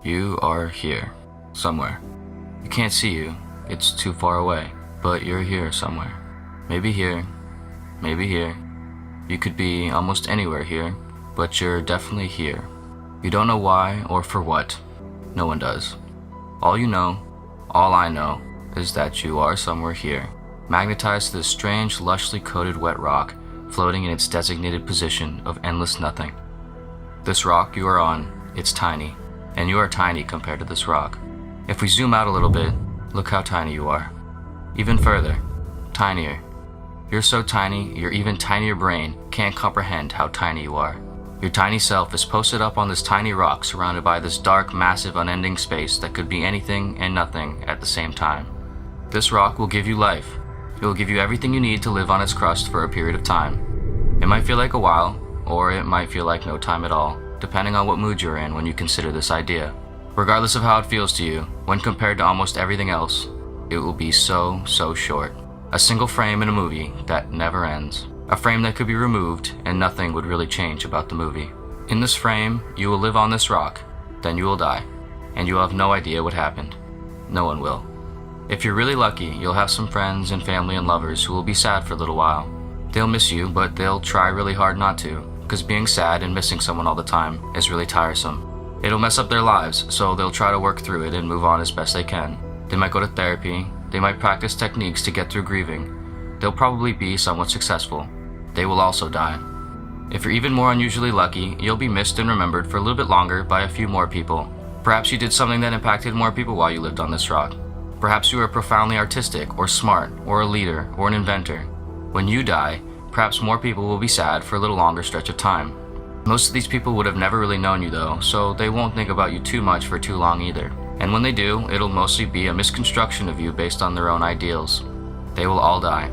You are here, somewhere. You can't see you, it's too far away, but you're here somewhere. Maybe here, maybe here. You could be almost anywhere here, but you're definitely here. You don't know why or for what. No one does. All you know, all I know, is that you are somewhere here, magnetized to this strange, lushly coated wet rock, floating in its designated position of endless nothing. This rock you are on, it's tiny, and you are tiny compared to this rock. If we zoom out a little bit, look how tiny you are. Even further, tinier. You're so tiny, your even tinier brain can't comprehend how tiny you are. Your tiny self is posted up on this tiny rock surrounded by this dark, massive, unending space that could be anything and nothing at the same time. This rock will give you life. It will give you everything you need to live on its crust for a period of time. It might feel like a while, or it might feel like no time at all, depending on what mood you're in when you consider this idea. Regardless of how it feels to you, when compared to almost everything else, it will be so short. A single frame in a movie that never ends. A frame that could be removed and nothing would really change about the movie. In this frame, you will live on this rock, then you will die, and you will have no idea what happened. No one will. If you're really lucky, you'll have some friends and family and lovers who will be sad for a little while. They'll miss you, but they'll try really hard not to, because being sad and missing someone all the time is really tiresome. It'll mess up their lives, so they'll try to work through it and move on as best they can. They might go to therapy, they might practice techniques to get through grieving. They'll probably be somewhat successful. They will also die. If you're even more unusually lucky, you'll be missed and remembered for a little bit longer by a few more people. Perhaps you did something that impacted more people while you lived on this rock. Perhaps you were profoundly artistic, or smart, or a leader, or an inventor. When you die, perhaps more people will be sad for a little longer stretch of time. Most of these people would have never really known you though, so they won't think about you too much for too long either. And when they do, it'll mostly be a misconstruction of you based on their own ideals. They will all die.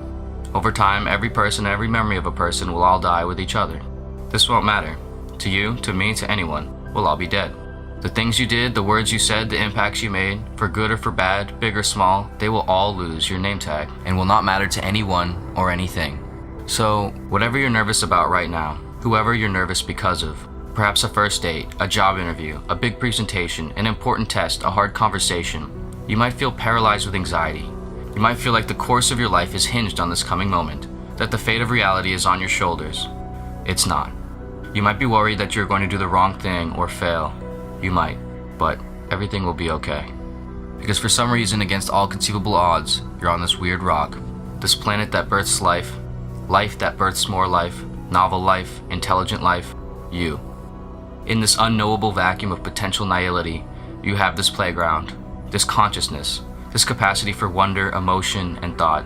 Over time, every person, every memory of a person will all die with each other. This won't matter. To you, to me, to anyone, we'll all be dead. The things you did, the words you said, the impacts you made, for good or for bad, big or small, they will all lose your name tag and will not matter to anyone or anything. So, whatever you're nervous about right now, whoever you're nervous because of, perhaps a first date, a job interview, a big presentation, an important test, a hard conversation, you might feel paralyzed with anxiety. You might feel like the course of your life is hinged on this coming moment, that the fate of reality is on your shoulders. It's not. You might be worried that you're going to do the wrong thing or fail. You might, but everything will be okay. Because for some reason, against all conceivable odds, you're on this weird rock, this planet that births life, life that births more life, novel life, intelligent life, you. In this unknowable vacuum of potential nihility, you have this playground, this consciousness, this capacity for wonder, emotion, and thought.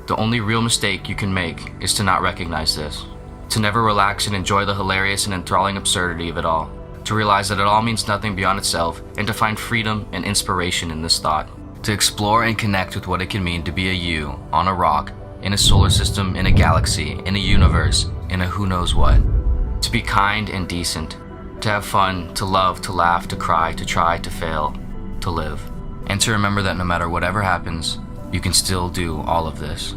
The only real mistake you can make is to not recognize this, to never relax and enjoy the hilarious and enthralling absurdity of it all, to realize that it all means nothing beyond itself, and to find freedom and inspiration in this thought, to explore and connect with what it can mean to be a you on a rock, in a solar system, in a galaxy, in a universe, in a who knows what, to be kind and decent, to have fun, to love, to laugh, to cry, to try, to fail, to live. And to remember that no matter whatever happens, you can still do all of this.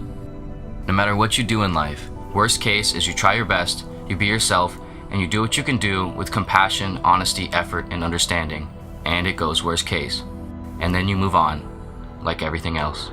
No matter what you do in life, worst case is you try your best, you be yourself, and you do what you can do with compassion, honesty, effort, and understanding. And it goes worst case. And then you move on, like everything else.